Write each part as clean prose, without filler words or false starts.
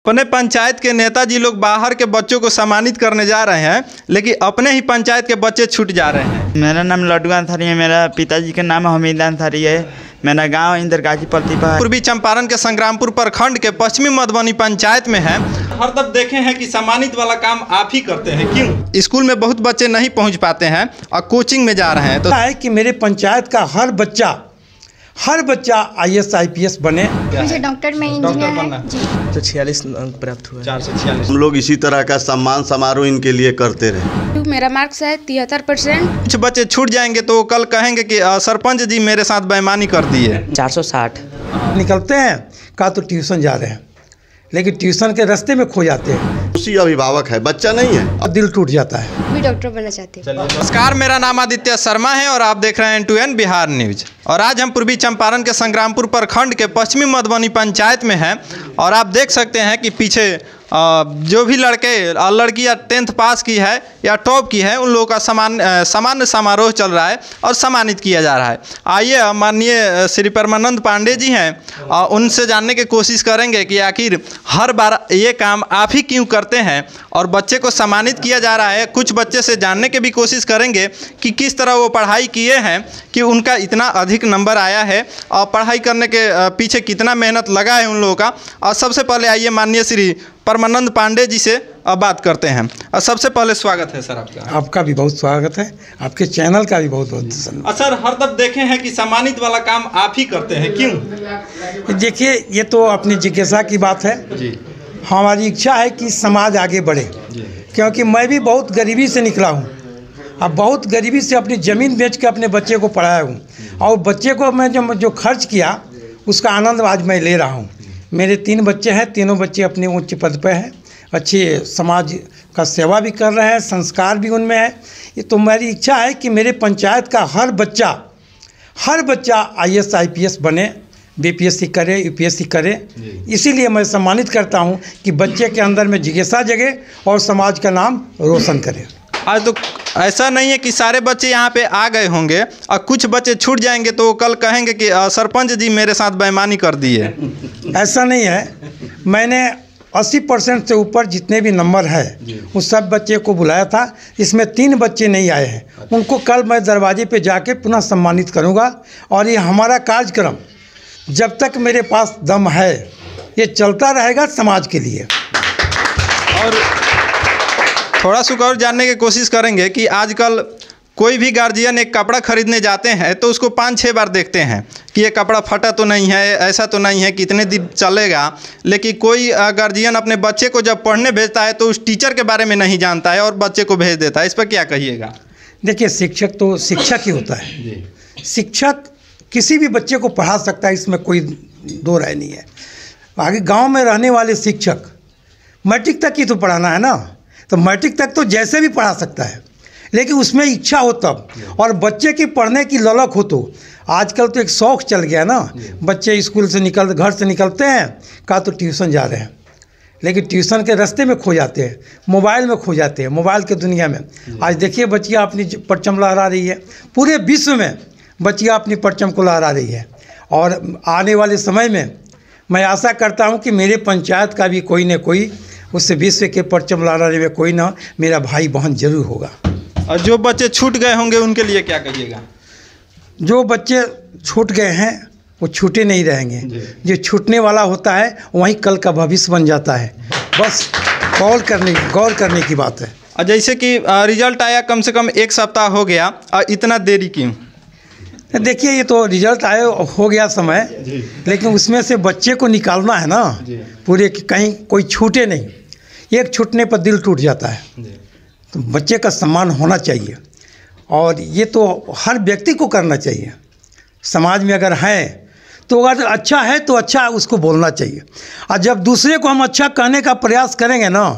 अपने पंचायत के नेताजी लोग बाहर के बच्चों को सम्मानित करने जा रहे हैं, लेकिन अपने ही पंचायत के बच्चे छूट जा रहे हैं। मेरा नाम लड्डू अंसारी है। मेरा पिताजी का नाम हमीद अंसारी है। मेरा गांव इंदरगाजी प्रतिभा है। पूर्वी चंपारण के संग्रामपुर प्रखंड के पश्चिमी मधुबनी पंचायत में है। हर तब देखे हैं कि सम्मानित वाला काम आप ही करते हैं। क्यों? स्कूल में बहुत बच्चे नहीं पहुंच पाते हैं और कोचिंग में जा रहे हैं। तो है कि मेरे पंचायत का हर बच्चा IAS IPS बने। मुझे डॉक्टर में इंजीनियर बनना है जी। 446 अंक प्राप्त हुआ। 446। हम लोग इसी तरह का सम्मान समारोह इनके लिए करते रहे। मेरा मार्क्स है 73%। कुछ बच्चे छूट जाएंगे तो वो कल कहेंगे कि सरपंच जी मेरे साथ बेईमानी कर दी है। 460 निकलते हैं का तो ट्यूशन जा रहे हैं, लेकिन ट्यूशन के रास्ते में खो जाते हैं। उसी अभिभावक है, बच्चा नहीं है। और दिल टूट जाता है। भी डॉक्टर बनना चाहती हूँ। नमस्कार, मेरा नाम आदित्य शर्मा है और आप देख रहे हैं N2N बिहार न्यूज। और आज हम पूर्वी चंपारण के संग्रामपुर प्रखंड के पश्चिमी मधुबनी पंचायत में हैं और आप देख सकते हैं कि पीछे जो भी लड़के लड़कियाँ 10th पास की है या टॉप की है, उन लोगों का सामान्य समारोह चल रहा है और सम्मानित किया जा रहा है। आइए माननीय श्री परमानंद पांडे जी हैं, उनसे जानने की कोशिश करेंगे कि आखिर हर बार ये काम आप ही क्यों करते हैं और बच्चे को सम्मानित किया जा रहा है। कुछ बच्चे से जानने की भी कोशिश करेंगे कि किस तरह वो पढ़ाई किए हैं कि उनका इतना अधिक नंबर आया है और पढ़ाई करने के पीछे कितना मेहनत लगा है उन लोगों का। और सबसे पहले आइए माननीय श्री परमानंद पांडे जी से बात करते हैं। और सबसे पहले स्वागत है सर आपका। आपका भी बहुत स्वागत है, आपके चैनल का भी बहुत बहुत धन्यवाद। सर, हर तब देखे हैं कि सम्मानित वाला काम आप ही करते हैं। क्यों? देखिए, ये तो अपनी जिज्ञासा की बात है जी। हमारी इच्छा है कि समाज आगे बढ़े, क्योंकि मैं भी बहुत गरीबी से निकला हूँ। अब बहुत गरीबी से अपनी ज़मीन बेच के अपने बच्चे को पढ़ाया हूँ और बच्चे को मैं जो खर्च किया उसका आनंद आज मैं ले रहा हूँ। मेरे 3 बच्चे हैं, तीनों बच्चे अपने उच्च पद पे हैं, अच्छे समाज का सेवा भी कर रहे हैं, संस्कार भी उनमें है। ये तो मेरी इच्छा है कि मेरे पंचायत का हर बच्चा IAS IPS बने, BPSC करे, UPSC करे। इसीलिए मैं सम्मानित करता हूँ कि बच्चे के अंदर में जिज्ञासा जगे और समाज का नाम रोशन करे। आज तो ऐसा नहीं है कि सारे बच्चे यहाँ पे आ गए होंगे और कुछ बच्चे छूट जाएंगे तो वो कल कहेंगे कि सरपंच जी मेरे साथ बेईमानी कर दी है। ऐसा नहीं है। मैंने 80% से ऊपर जितने भी नंबर है उस सब बच्चे को बुलाया था। इसमें 3 बच्चे नहीं आए हैं, उनको कल मैं दरवाजे पे जाके पुनः सम्मानित करूँगा। और ये हमारा कार्यक्रम जब तक मेरे पास दम है ये चलता रहेगा समाज के लिए। और थोड़ा सा और जानने की कोशिश करेंगे कि आजकल कोई भी गार्जियन एक कपड़ा खरीदने जाते हैं तो उसको 5-6 बार देखते हैं कि ये कपड़ा फटा तो नहीं है, ऐसा तो नहीं है, कितने दिन चलेगा। लेकिन कोई गार्जियन अपने बच्चे को जब पढ़ने भेजता है तो उस टीचर के बारे में नहीं जानता है और बच्चे को भेज देता है। इस पर क्या कहिएगा? देखिए, शिक्षक तो शिक्षक ही होता है। शिक्षक किसी भी बच्चे को पढ़ा सकता है, इसमें कोई दो राय नहीं है। आगे गाँव में रहने वाले शिक्षक मैट्रिक तक ही तो पढ़ाना है ना, तो मैट्रिक तक तो जैसे भी पढ़ा सकता है, लेकिन उसमें इच्छा हो तब और बच्चे की पढ़ने की ललक हो। तो आजकल तो एक शौक़ चल गया ना, बच्चे स्कूल से घर से निकलते हैं का तो ट्यूशन जा रहे हैं, लेकिन ट्यूशन के रास्ते में खो जाते हैं, मोबाइल में खो जाते हैं, मोबाइल के दुनिया में। आज देखिए, बच्चियाँ अपनी परचम लहरा रही है, पूरे विश्व में बच्चियाँ अपनी परचम को लहरा रही है। और आने वाले समय में मैं आशा करता हूँ कि मेरे पंचायत का भी कोई न कोई उससे विश्व के परचम लहराने में कोई ना मेरा भाई बहन जरूर होगा। और जो बच्चे छूट गए होंगे उनके लिए क्या कहिएगा? जो बच्चे छूट गए हैं वो छूटे नहीं रहेंगे। जो छूटने वाला होता है वही कल का भविष्य बन जाता है। बस गौर करने की बात है। और जैसे कि रिजल्ट आया कम से कम 1 सप्ताह हो गया, और इतना देरी क्यों? देखिए, ये तो रिजल्ट आए हो गया समय, लेकिन उसमें से बच्चे को निकालना है ना पूरे, कहीं कोई छूटे नहीं। एक छूटने पर दिल टूट जाता है। तो बच्चे का सम्मान होना चाहिए और ये तो हर व्यक्ति को करना चाहिए। समाज में अगर है तो अगर अच्छा है तो अच्छा उसको बोलना चाहिए। और जब दूसरे को हम अच्छा कहने का प्रयास करेंगे ना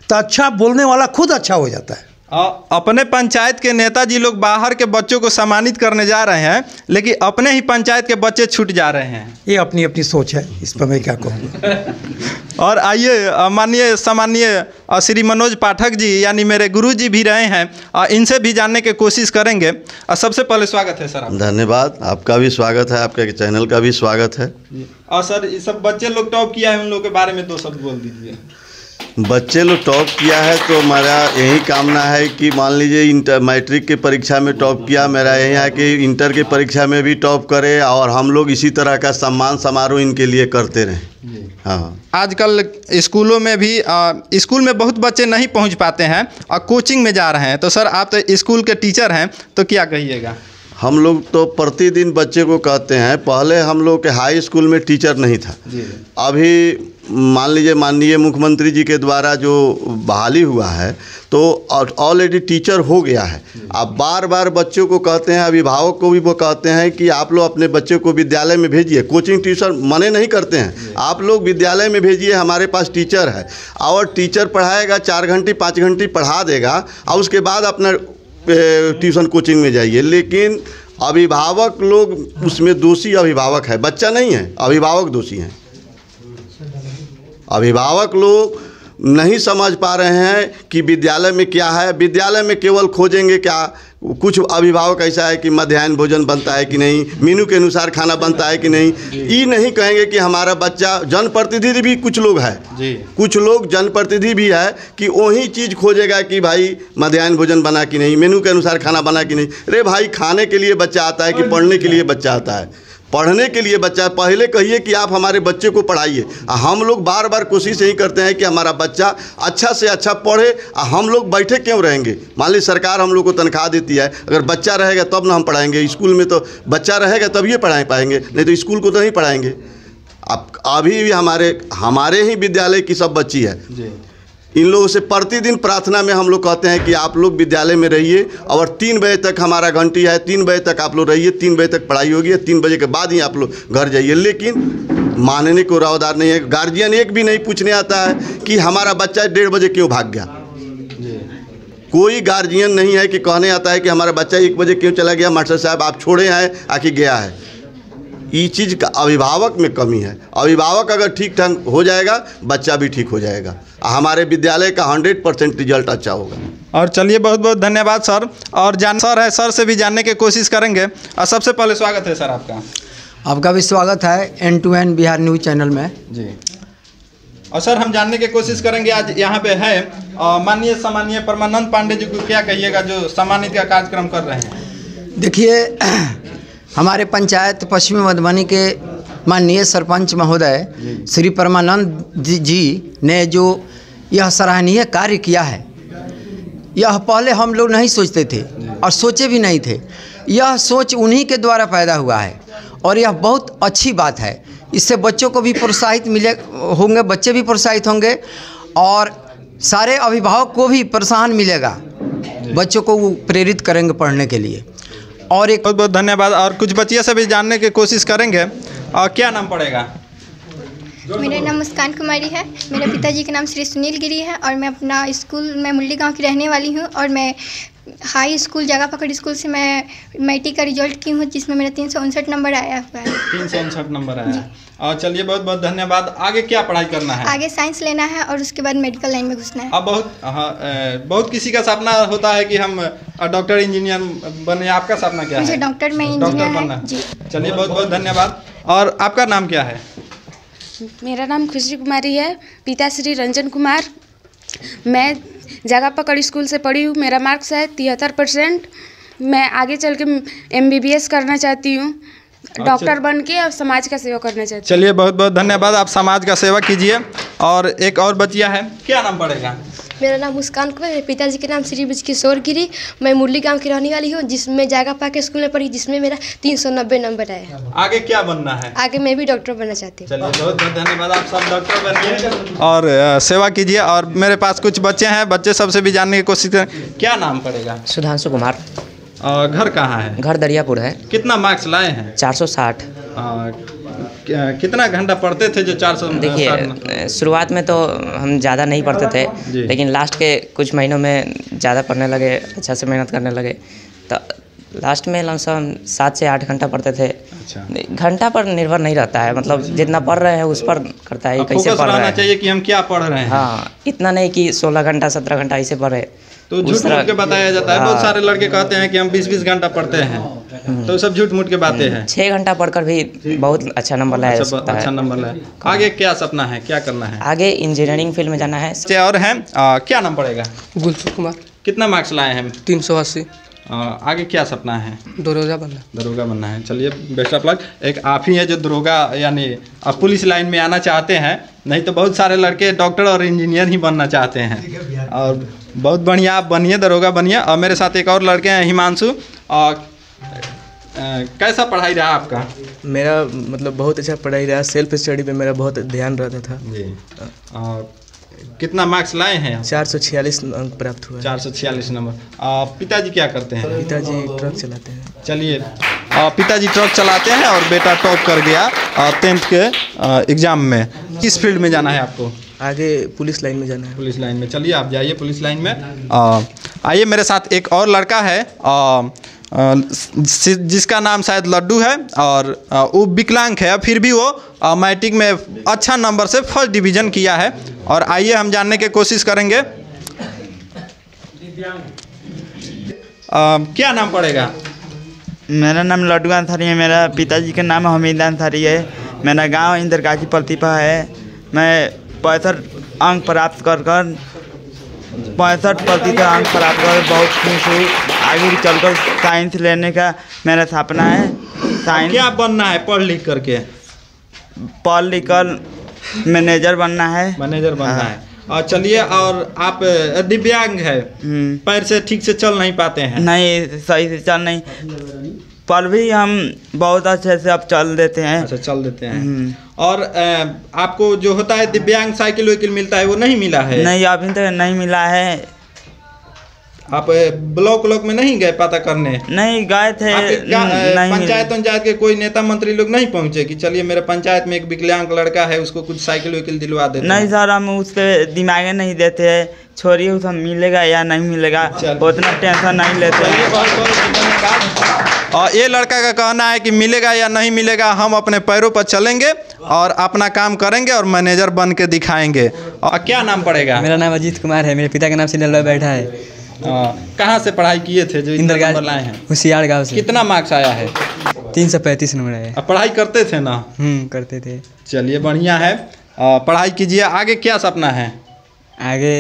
तो अच्छा बोलने वाला खुद अच्छा हो जाता है। अपने पंचायत के नेताजी लोग बाहर के बच्चों को सम्मानित करने जा रहे हैं, लेकिन अपने ही पंचायत के बच्चे छूट जा रहे हैं। ये अपनी अपनी सोच है, इस पर मैं क्या कहूँ। और आइए माननीय सम्मानीय श्री मनोज पाठक जी यानी मेरे गुरु जी भी रहे हैं, इनसे भी जानने की कोशिश करेंगे। सबसे पहले स्वागत है सर आपका। धन्यवाद, आपका भी स्वागत है, आपके चैनल का भी स्वागत है। और सर ये सब बच्चे लोग टॉप किया है, उन लोगों के बारे में 2 शब्द बोल दीजिए। बच्चे लोग टॉप किया है तो मेरा यही कामना है कि मान लीजिए इंटर मैट्रिक की परीक्षा में टॉप किया, मेरा यही है कि इंटर की परीक्षा में भी टॉप करे और हम लोग इसी तरह का सम्मान समारोह इनके लिए करते रहें। हाँ, आजकल स्कूलों में भी स्कूल में बहुत बच्चे नहीं पहुंच पाते हैं और कोचिंग में जा रहे हैं, तो सर आप तो स्कूल के टीचर हैं, तो क्या कहिएगा? हम लोग तो प्रतिदिन बच्चे को कहते हैं, पहले हम लोग के हाई स्कूल में टीचर नहीं था। अभी मान लीजिए माननीय मुख्यमंत्री जी के द्वारा जो बहाली हुआ है तो ऑलरेडी टीचर हो गया है। अब बार बार बच्चों को कहते हैं, अभिभावक को भी वो कहते हैं कि आप लोग अपने बच्चे को विद्यालय में भेजिए, कोचिंग ट्यूशन मने नहीं करते हैं, आप लोग विद्यालय में भेजिए, हमारे पास टीचर है और टीचर पढ़ाएगा, 4 घंटे 5 घंटे पढ़ा देगा और उसके बाद अपना ट्यूशन कोचिंग में जाइए। लेकिन अभिभावक लोग उसमें दोषी अभिभावक है, बच्चा नहीं है, अभिभावक दोषी हैं। अभिभावक लोग नहीं समझ पा रहे हैं कि विद्यालय में क्या है। विद्यालय में केवल खोजेंगे क्या, कुछ अभिभावक ऐसा है कि मध्याह्न भोजन बनता है कि नहीं, मेनू के अनुसार खाना बनता है कि नहीं, ये नहीं कहेंगे कि हमारा बच्चा, जनप्रतिनिधि भी कुछ लोग है जी, कुछ लोग जनप्रतिनिधि भी है कि वही चीज़ खोजेगा कि भाई मध्याह्न भोजन बना कि नहीं, मेनू के अनुसार खाना बना कि नहीं। अरे भाई, खाने के लिए बच्चा आता है कि पढ़ने के लिए बच्चा आता है? पढ़ने के लिए बच्चा, पहले कहिए कि आप हमारे बच्चे को पढ़ाइए। हम लोग बार बार कोशिश यही करते हैं कि हमारा बच्चा अच्छा से अच्छा पढ़े। हम लोग बैठे क्यों रहेंगे? मान लीजिए सरकार हम लोग को तनख्वाह देती है, अगर बच्चा रहेगा तब ना हम पढ़ाएंगे। स्कूल में तो बच्चा रहेगा तभी पढ़ा पाएंगे, नहीं तो स्कूल को तो नहीं पढ़ाएंगे। अब अभी भी हमारे ही विद्यालय की सब बच्ची है जी। इन लोगों से प्रतिदिन प्रार्थना में हम लोग कहते हैं कि आप लोग विद्यालय में रहिए और 3 बजे तक हमारा घंटी है, 3 बजे तक आप लोग रहिए, 3 बजे तक पढ़ाई होगी, 3 बजे के बाद ही आप लोग घर जाइए। लेकिन मानने को रावदार नहीं है, गार्जियन एक भी नहीं पूछने आता है कि हमारा बच्चा 1:30 बजे क्यों भाग गया। कोई गार्जियन नहीं है कि कहने आता है कि हमारा बच्चा 1 बजे क्यों चला गया, मास्टर साहब आप छोड़े हैं आखिर गया है। ये चीज़ का अभिभावक में कमी है। अभिभावक अगर ठीक ठाक हो जाएगा, बच्चा भी ठीक हो जाएगा, हमारे विद्यालय का 100% रिजल्ट अच्छा होगा। और चलिए, बहुत बहुत धन्यवाद सर। और सर से भी जानने की कोशिश करेंगे। और सबसे पहले स्वागत है सर आपका। आपका भी स्वागत है N2N बिहार न्यूज़ चैनल में जी। और सर हम जानने की कोशिश करेंगे, आज यहाँ पे है माननीय सम्मानीय परमानंद पांडे जी को क्या कहिएगा जो सम्मानित का कार्यक्रम कर रहे हैं? देखिए, हमारे पंचायत पश्चिमी मधुबनी के माननीय सरपंच महोदय श्री परमानंद जी ने जो यह सराहनीय कार्य किया है, यह पहले हम लोग नहीं सोचते थे और सोचे भी नहीं थे। यह सोच उन्हीं के द्वारा पैदा हुआ है और यह बहुत अच्छी बात है। इससे बच्चों को भी प्रोत्साहित होंगे, बच्चे भी प्रोत्साहित होंगे और सारे अभिभावक को भी प्रोत्साहन मिलेगा, बच्चों को वो प्रेरित करेंगे पढ़ने के लिए। और एक बहुत बहुत धन्यवाद। और कुछ बच्चियों से भी जानने की कोशिश करेंगे। और क्या नाम पड़ेगा? मेरा नाम मुस्कान कुमारी है। मेरे पिताजी का नाम श्री सुनील गिरी है और मैं अपना स्कूल, मैं मुरली गांव की रहने वाली हूं और मैं हाई स्कूल जगह पकड़ स्कूल से मैं मैट्रिक का रिजल्ट की हूं, जिसमें मेरा 359 नंबर आया हुआ है। 359 नंबर आया है। और चलिए, बहुत बहुत धन्यवाद। आगे क्या पढ़ाई करना है? आगे साइंस लेना है और उसके बाद मेडिकल लाइन में घुसना है। अब बहुत किसी का सपना होता है कि हम डॉक्टर इंजीनियर बने। आपका सपना क्या है? मुझे डॉक्टर में इंजीनियर बनना जी। चलिए, बहुत बहुत धन्यवाद। और आपका नाम क्या है? मेरा नाम खुशी कुमारी है, पिता श्री रंजन कुमार। मैं जगह पकड़ स्कूल से पढ़ी हूँ। मेरा मार्क्स है 73%। मैं आगे चल के MBBS करना चाहती हूँ, डॉक्टर बन के और समाज का सेवा करना चाहती हूँ। चलिए, बहुत बहुत धन्यवाद। आप समाज का सेवा कीजिए। और एक और बच्चिया है, क्या नाम पड़ेगा? मेरा नाम मुस्कान कुमार है, पिताजी के नाम श्री किशोर गिरी। मैं मुरली गांव की रहने वाली हूँ, जिसमें जागा पाके स्कूल में पढ़ी, जिसमें मेरा 390 नंबर आया। आगे क्या बनना है? आगे मैं भी डॉक्टर बनना चाहती हूँ। चलिए, बहुत बहुत धन्यवाद। आप सब डॉक्टर बनिए और सेवा कीजिए। और मेरे पास कुछ बच्चे हैं, बच्चे सबसे भी जानने की कोशिश करें। क्या नाम पड़ेगा? सुधांशु कुमार। घर कहाँ है? घर दरियापुर है। कितना मार्क्स लाए हैं? 460। कितना घंटा पढ़ते थे जो 460? देखिए, शुरुआत में तो हम ज़्यादा नहीं पढ़ते थे, लेकिन लास्ट के कुछ महीनों में ज़्यादा पढ़ने लगे, अच्छा से मेहनत करने लगे। तो लास्ट में लमसम 7 से 8 घंटा पढ़ते थे। अच्छा, घंटा पर निर्भर नहीं रहता है, मतलब जितना पढ़ रहे हैं उस पर करता है, कैसे पढ़ रहे हैं। चाहिए कि हम क्या पढ़ रहे हैं। हाँ, इतना नहीं कि 16 घंटा 17 घंटा ऐसे पढ़े। तो झूठ मूठ के बताया जाता है। बहुत सारे लड़के कहते हैं कि हम 20-20 घंटा पढ़ते हैं, तो सब झूठ मूठ के बातें हैं। 6 घंटा पढ़कर भी बहुत अच्छा नंबर लाया जा सकता है। अच्छा नंबर लाया। आगे क्या सपना है, क्या करना है? आगे इंजीनियरिंग फील्ड में जाना है। और हैं क्या नाम पड़ेगा? गुलशन कुमार। कितना मार्क्स लाए हैं? 380। आगे क्या सपना है? दरोगा बनना। दरोगा बनना है। चलिए बेस्ट ऑफ लक। एक आप ही है जो दरोगा यानी पुलिस लाइन में आना चाहते हैं, नहीं तो बहुत सारे लड़के डॉक्टर और इंजीनियर ही बनना चाहते हैं। और बहुत बढ़िया, आप बनिए, दरोगा बनिए। और मेरे साथ एक और लड़के हैं, हिमांशु। और कैसा पढ़ाई रहा आपका? मेरा मतलब बहुत अच्छा पढ़ाई रहा। सेल्फ स्टडी पे मेरा बहुत ध्यान रहता था जी। कितना मार्क्स लाए हैं? 446 अंक प्राप्त हुआ। 446 नंबर। पिताजी क्या करते हैं? पिताजी ट्रक चलाते हैं। चलिए, पिताजी ट्रक चलाते हैं और बेटा टॉप कर गया 10th के एग्ज़ाम में। किस फील्ड में जाना है आपको? आगे पुलिस लाइन में जाना है। पुलिस लाइन में। चलिए आप जाइए पुलिस लाइन में। आइए, मेरे साथ एक और लड़का है जिसका नाम शायद लड्डू है, और वो विकलांग है, फिर भी वो मैट्रिक में अच्छा नंबर से फर्स्ट डिवीज़न किया है। और आइए हम जानने की कोशिश करेंगे क्या नाम पड़ेगा? मेरा नाम लड्डू अंसारी है। मेरा पिताजी का नाम हमीद अंसारी है। मेरा गांव इंदरगाजी प्रतिभा है। मैं 65 अंक प्राप्त कर 65% अंक प्राप्त कर बहुत खुश हूँ। आगे चलकर साइंस लेने का मेरा सपना है। साइंस क्या बनना है पढ़ लिख करके? पढ़ लिख कर मैनेजर बनना है। मैनेजर बनना है। और चलिए, और आप दिव्यांग है, पैर से ठीक से चल नहीं पाते हैं? नहीं, सही से चल नहीं, पर भी हम बहुत अच्छे से अब चल देते हैं। अच्छा, चल देते हैं। और आपको जो होता है दिव्यांग साइकिल वाइकिल मिलता है, वो नहीं मिला है? नहीं, अभी तक नहीं मिला है। आप ब्लॉक में नहीं गए पता करने? नहीं गए थे। पंचायत के कोई नेता मंत्री लोग नहीं पहुंचे कि चलिए मेरे पंचायत में एक विकलांग लड़का है, उसको कुछ साइकिल वाइकिल दिलवा देते? नहीं सर, हम उस पर दिमाग नहीं देते हैं। छोड़िए, उस मिलेगा या नहीं मिलेगा उतना टेंशन नहीं लेते। और ये लड़का का कहना है कि मिलेगा या नहीं मिलेगा, हम अपने पैरों पर चलेंगे और अपना काम करेंगे और मैनेजर बन के दिखाएंगे। और क्या नाम पड़ेगा? मेरा नाम अजीत कुमार है। मेरे पिता का नाम से लल्लू बैठा है। कहाँ से पढ़ाई किए थे जो नंबर लाए हैं? होशियार गाँव से। कितना मार्क्स आया है? 335 नंबर आया। अब पढ़ाई करते थे ना? करते थे। चलिए बढ़िया है, पढ़ाई कीजिए। आगे क्या सपना है? आगे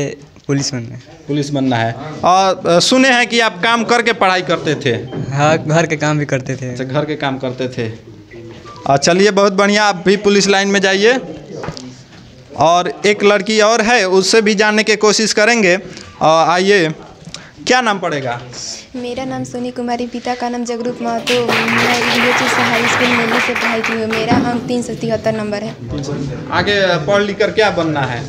पुलिस बनना है। पुलिस बनना है। और सुने हैं कि आप काम करके पढ़ाई करते थे? हाँ, घर के काम भी करते थे। अच्छा, घर के काम करते थे। चलिए बहुत बढ़िया, आप भी पुलिस लाइन में जाइए। और एक लड़की और है, उससे भी जानने की कोशिश करेंगे। आइए, क्या नाम पड़ेगा? मेरा नाम सोनी कुमारी, पिता का नाम जगरूप महतो। मैं BHS हाई स्कूल मुंबई से पढ़ाई की हूँ। मेरा अंक 373 नंबर है। आगे पढ़ लिख कर क्या बनना है?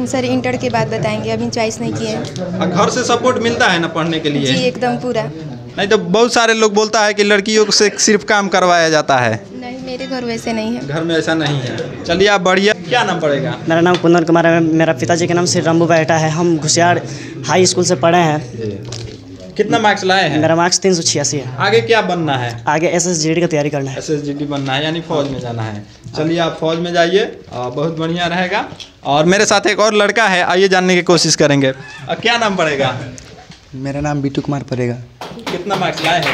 सर इंटर के बाद बताएंगे, अभी चॉइस नहीं किए हैं। घर से सपोर्ट मिलता है ना पढ़ने के लिए? जी एकदम पूरा। नहीं तो बहुत सारे लोग बोलता है कि लड़कियों से सिर्फ काम करवाया जाता है। नहीं, मेरे घर वैसे नहीं है। घर में ऐसा नहीं है। चलिए आप बढ़िया। क्या नाम पड़ेगा? मेरा नाम कुंदन कुमार है। मेरा पिताजी का नाम श्री रंबू बैठा है। हम घुसियार हाई स्कूल से पढ़े हैं। कितना मार्क्स लाए हैं? मेरा मार्क्स 386 है। आगे क्या बनना है? आगे SSGD का तैयारी करना है। SSGD बनना है, यानी फौज में जाना है। चलिए आप फौज में जाइए, बहुत बढ़िया रहेगा। और मेरे साथ एक और लड़का है, आइए जानने की कोशिश करेंगे। क्या नाम पड़ेगा? मेरा नाम बिट्टू कुमार पड़ेगा। कितना मार्क्स लाए हैं?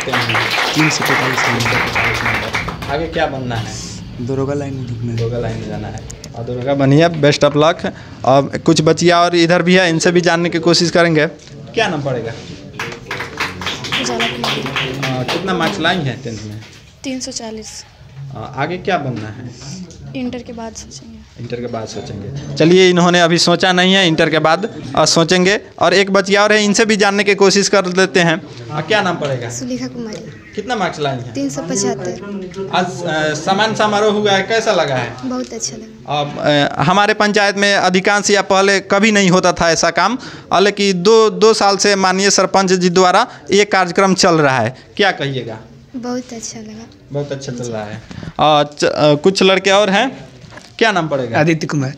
345 नंबर। आगे क्या बनना है? दरोगा लाइन में। दरोगा लाइन में जाना है। और दरोगा बनिए, बेस्ट ऑफ लक। और कुछ बच्चियाँ और इधर भी है, इनसे भी जानने की कोशिश करेंगे। क्या नाम पड़ेगा? कितना मार्क्स लाई हैं 10th में? 340। आगे क्या बनना है? इंटर के बाद सोचेंगे। इंटर के बाद सोचेंगे। चलिए, इन्होंने अभी सोचा नहीं है, इंटर के बाद सोचेंगे। और एक बच्चिया और है, इनसे भी जानने की कोशिश कर लेते हैं। क्या नाम पड़ेगा? सुलेखा कुमारी। कितना मार्क्स लाई हैं? 375। आज सम्मान समारोह हुआ है, कैसा लगा है? बहुत अच्छा लगा। हमारे पंचायत में अधिकांश या पहले कभी नहीं होता था ऐसा काम, हालांकि दो साल से माननीय सरपंच जी द्वारा ये कार्यक्रम चल रहा है। क्या कहिएगा? बहुत अच्छा लगा। बहुत अच्छा चल रहा है। कुछ लड़के और हैं, क्या नाम पड़ेगा? आदित्य कुमार।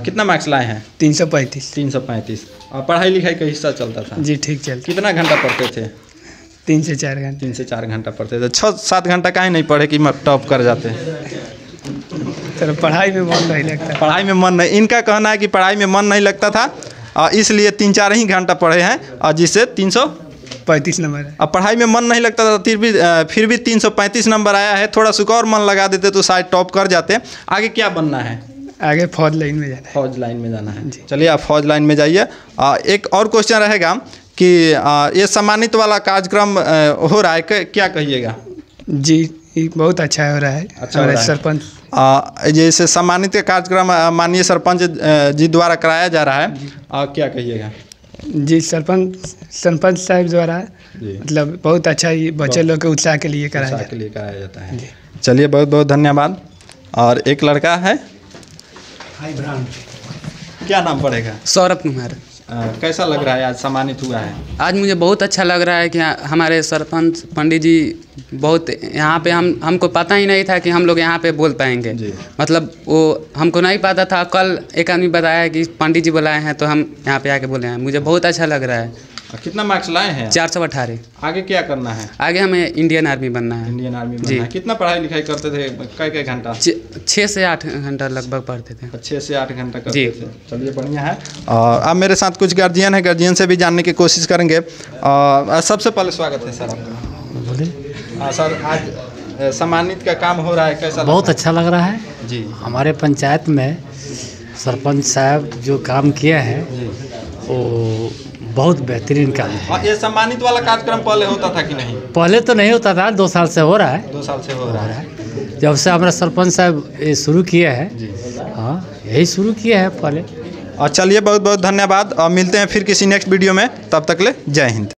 कितना मार्क्स लाए हैं? 335। 335। और पढ़ाई लिखाई का हिस्सा चलता था? जी ठीक चलता। कितना घंटा पढ़ते थे? 3 से 4 घंटा। 3 से 4 घंटा पढ़ते थे। 6-7 घंटा काहे नहीं पढ़े कि टॉप कर जाते? सर पढ़ाई में मन नहीं लगता। पढ़ाई में मन नहीं, इनका कहना है कि पढ़ाई में मन नहीं लगता था इसलिए 3-4 ही घंटा पढ़े हैं और जिससे 335 नंबर है। अब पढ़ाई में मन नहीं लगता था फिर भी 335 नंबर आया है। थोड़ा सा और मन लगा देते तो शायद टॉप कर जाते। आगे क्या बनना है? आगे फौज लाइन में जाना है। फौज लाइन में जाना है। चलिए आप फौज लाइन में जाइए। एक और क्वेश्चन रहेगा कि ये सम्मानित वाला कार्यक्रम हो रहा है, क्या कहिएगा? जी बहुत अच्छा हो रहा है। अच्छा हो रहा है। सरपंच जैसे सम्मानित का कार्यक्रम माननीय सरपंच जी द्वारा कराया जा रहा है, क्या कहिएगा? जी सरपंच साहब द्वारा मतलब बहुत अच्छा ही बच्चे लोग के उत्साह के लिए कराया जाता है। चलिए बहुत बहुत धन्यवाद। और एक लड़का है, क्या नाम पड़ेगा? सौरभ कुमार। कैसा लग रहा है आज सम्मानित हुआ है? आज मुझे बहुत अच्छा लग रहा है कि हमारे सरपंच पंडित जी बहुत यहाँ पे हमको पता ही नहीं था कि हम लोग यहाँ पे बोल पाएंगे। मतलब वो हमको नहीं पता था। कल एक आदमी बताया कि पंडित जी बुलाए हैं तो हम यहाँ पे आके बोले हैं। मुझे बहुत अच्छा लग रहा है। कितना मार्क्स लाए हैं? 418। आगे क्या करना है? आगे हमें इंडियन आर्मी बनना है। इंडियन आर्मी बनना है। कितना पढ़ाई लिखाई करते थे? कई घंटा? 6 से 8 घंटा लगभग पढ़ते थे। 6 से 8 घंटा करते थे। चलिए बढ़िया है। और अब मेरे साथ कुछ गार्जियन है, गार्जियन से भी जानने की कोशिश करेंगे। सबसे पहले स्वागत है सर आपका। बोलिए। सर आज सम्मानित का काम हो रहा है, कैसा? बहुत अच्छा लग रहा है जी। हमारे पंचायत में सरपंच साहब जो काम किया है वो बहुत बेहतरीन काम है। ये सम्मानित वाला कार्यक्रम पहले होता था कि नहीं? पहले तो नहीं होता था, 2 साल से हो रहा है। 2 साल से हो रहा है। जब से हमारे सरपंच साहब ये शुरू किया है। हाँ यही शुरू किया है पहले। और चलिए बहुत बहुत धन्यवाद और मिलते हैं फिर किसी नेक्स्ट वीडियो में। तब तक ले जय हिंद।